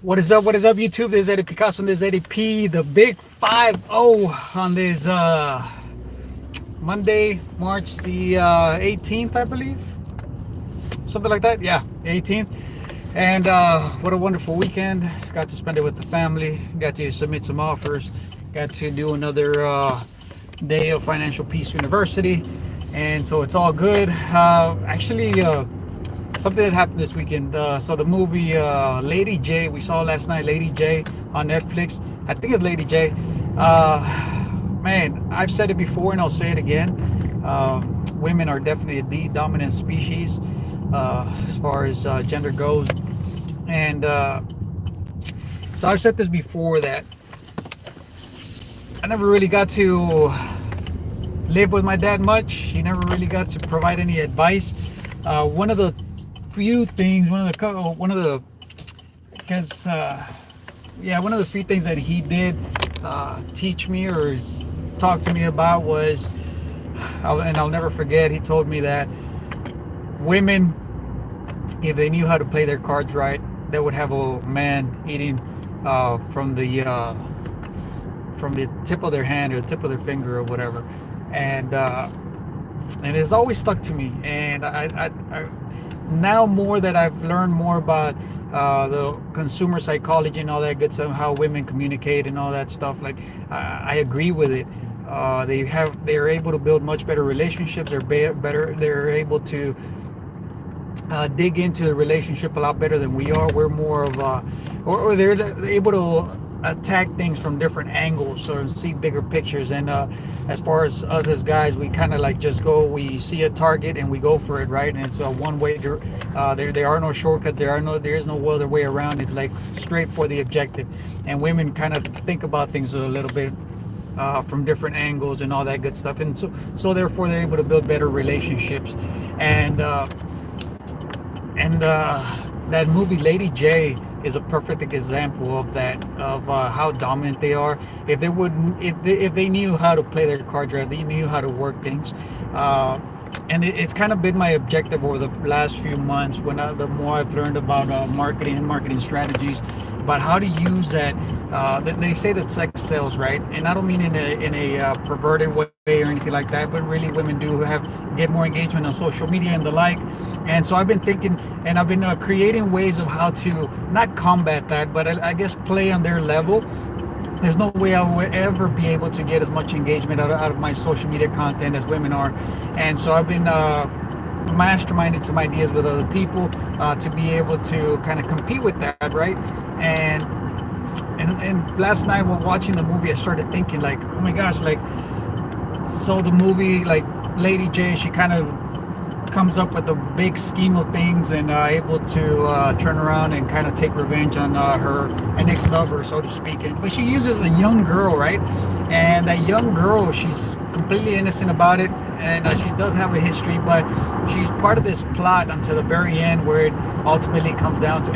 What is up? What is up, YouTube? This is Eddie Picasso and this is EddieP, the big 5-0 on this Monday, March the 18th, I believe. Something like that. Yeah, 18th. And what a wonderful weekend. Got to spend it with the family. Got to submit some offers. Got to do another day of Financial Peace University. And so it's all good. Something that happened this weekend. So the movie Lady J, we saw last night, Lady J on Netflix. I think it's Lady J. Man, I've said it before and I'll say it again. Women are definitely the dominant species as far as gender goes. And so I've said this before that I never really got to live with my dad much. He never really got to provide any advice. One of the few things one of the few things that he did teach me or talk to me about was, and I'll never forget, he told me that women, if they knew how to play their cards right, they would have a man eating from the tip of their hand or the tip of their finger or whatever. And it's always stuck to me. And I now, more that I've learned more about the consumer psychology and all that good stuff, how women communicate and all that stuff, like I agree with it. They're able to build much better relationships. They're able to dig into the relationship a lot better than we are. We're more of or they're able to attack things from different angles or see bigger pictures. And as far as us as guys, we kind of like just go, we see a target and we go for it, right? And it's a one way. There are no shortcuts. There is no other way around. It's like straight for the objective. And women kind of think about things a little bit from different angles and all that good stuff. And so therefore they're able to build better relationships. And that movie Lady J is a perfect example of that, of how dominant they are. If they knew how to play their cards right, they knew how to work things. And it's kind of been my objective over the last few months the more I've learned about marketing and marketing strategies, about how to use that. They say that sex sells, right? And I don't mean in a perverted way or anything like that, but really women do get more engagement on social media and the like. And so I've been thinking, and I've been creating ways of how to not combat that, but I guess play on their level. There's no way I would ever be able to get as much engagement out of my social media content as women are. And so I've been masterminding some ideas with other people to be able to kind of compete with that, right? And last night while watching the movie, I started thinking like, oh my gosh, like, so the movie, like Lady J, she kind of comes up with a big scheme of things and able to turn around and kind of take revenge on an ex-lover, so to speak. But she uses a young girl, right? And that young girl, she's completely innocent about it, and she does have a history, but she's part of this plot until the very end, where it ultimately comes down to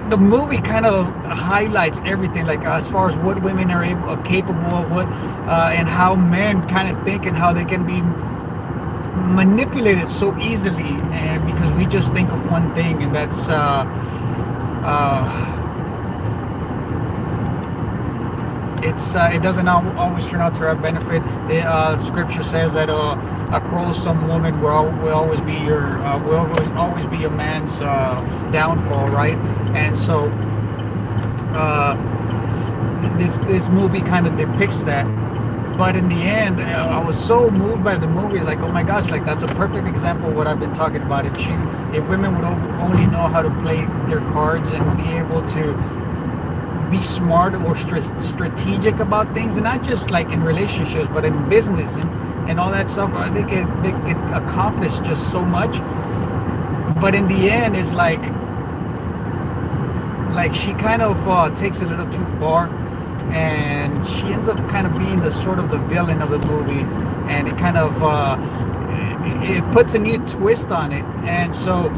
the movie kind of highlights everything, like as far as what women are capable of, and how men kind of think and how they can be manipulated so easily, and because we just think of one thing, and that's it doesn't always turn out to our benefit. The scripture says that a quarrelsome woman will always be a man's downfall, right? And so this movie kind of depicts that. But in the end, I was so moved by the movie, like, oh my gosh, like that's a perfect example of what I've been talking about. If women would only know how to play their cards and be able to be smart or strategic about things, and not just like in relationships, but in business and all that stuff, they could accomplish just so much. But in the end, it's like she kind of takes it a little too far. And she ends up kind of being the sort of the villain of the movie, and it kind of it puts a new twist on it. And so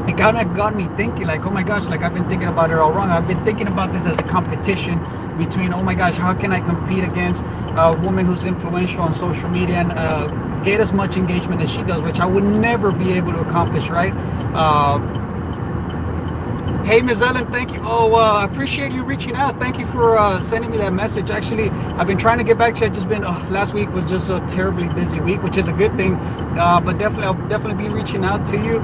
it kind of got me thinking, like, oh my gosh, like I've been thinking about it all wrong. I've been thinking about this as a competition between, oh my gosh, how can I compete against a woman who's influential on social media and get as much engagement as she does, which I would never be able to accomplish, right? Hey, Ms. Ellen, thank you. Oh, I appreciate you reaching out. Thank you for sending me that message. Actually, I've been trying to get back to you. I've just been, last week was just a terribly busy week, which is a good thing. But definitely, I'll definitely be reaching out to you.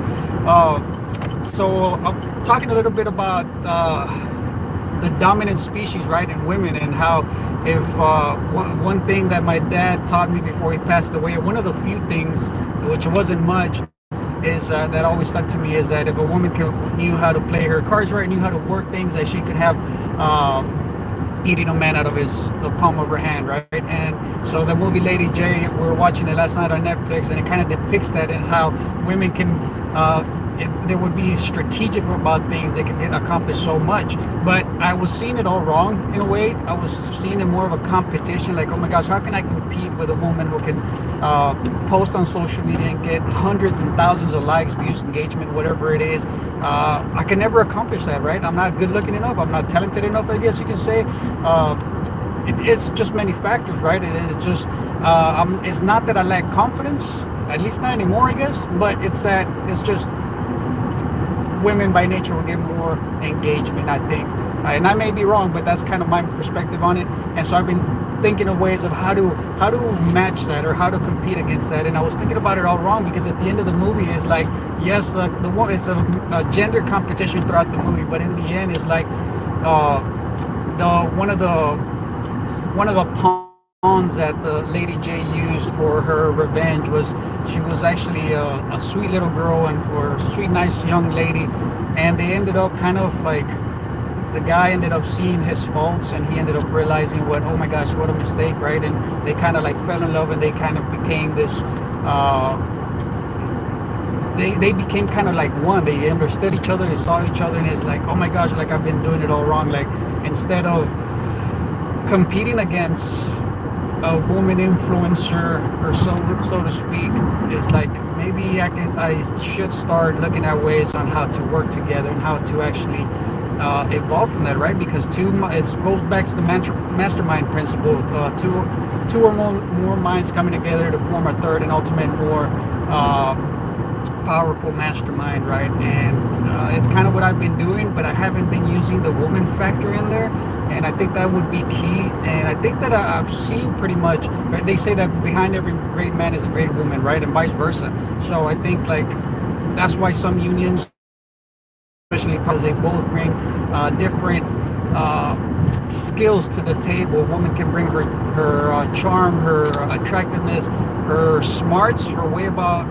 So I'm talking a little bit about the dominant species, right, in women, and how if one thing that my dad taught me before he passed away, one of the few things, which wasn't much, is that always stuck to me, is that if a woman knew how to play her cards right, knew how to work things, that she could have eating a man out of the palm of her hand, right? And so the movie Lady J, we were watching it last night on Netflix, and it kind of depicts that as how women can, if they would be strategic about things, they could get accomplished so much. But I was seeing it all wrong in a way. I was seeing it more of a competition, like, oh my gosh, how can I compete with a woman who can post on social media and get hundreds and thousands of likes, views, engagement, whatever it is. I can never accomplish that, right? I'm not good looking enough. I'm not talented enough, I guess you can say. It's just many factors, right? It's just, it's not that I lack confidence, at least not anymore, I guess, but it's that it's just women by nature will get more engagement, I think. And I may be wrong, but that's kind of my perspective on it. And so I've been thinking of ways of how to match that, or how to compete against that. And I was thinking about it all wrong, because at the end of the movie is like, yes, the it's a gender competition throughout the movie, but in the end it's like the one of the pawns that the Lady J used for her revenge was, she was actually a sweet little girl, or sweet nice young lady, and they ended up kind of like, the guy ended up seeing his faults, and he ended up realizing oh my gosh, what a mistake, right? And they kind of like fell in love, and they kind of became this they became kind of like one. They understood each other, they saw each other, and it's like, oh my gosh, like I've been doing it all wrong. Like, instead of competing against a woman influencer, or so to speak, is like, maybe I should start looking at ways on how to work together, and how to actually evolve from that, right? Because it goes back to the mastermind principle. Two or more minds coming together to form a third and ultimate more powerful mastermind, right? And it's kind of what I've been doing, but I haven't been using the woman factor in there, and I think that would be key. And I think that I've seen pretty much, right? They say that behind every great man is a great woman, right? And vice versa. So I think like that's why some unions, especially because they both bring different skills to the table. A woman can bring her charm, her attractiveness, her smarts, her way about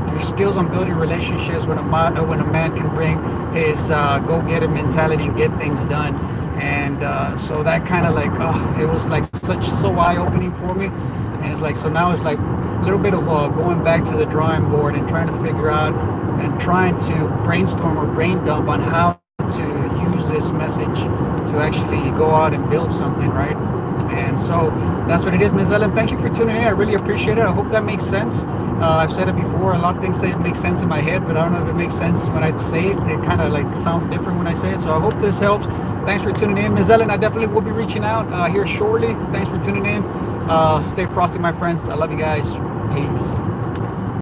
her skills on building relationships. When a man can bring his go-getter mentality and get things done. And so that kind of like, it was like so eye-opening for me. And it's like, so now it's like a little bit of going back to the drawing board and trying to figure out and trying to brainstorm or brain dump on how to use this message to actually go out and build something, right? And so that's what it is, Ms. Ellen. Thank you for tuning in. I really appreciate it. I hope that makes sense. I've said it before. A lot of things say it makes sense in my head, but I don't know if it makes sense when I say it. It kind of like sounds different when I say it. So I hope this helps. Thanks for tuning in, Ms. Ellen. I definitely will be reaching out here shortly. Thanks for tuning in. Stay frosty, my friends. I love you guys. Peace.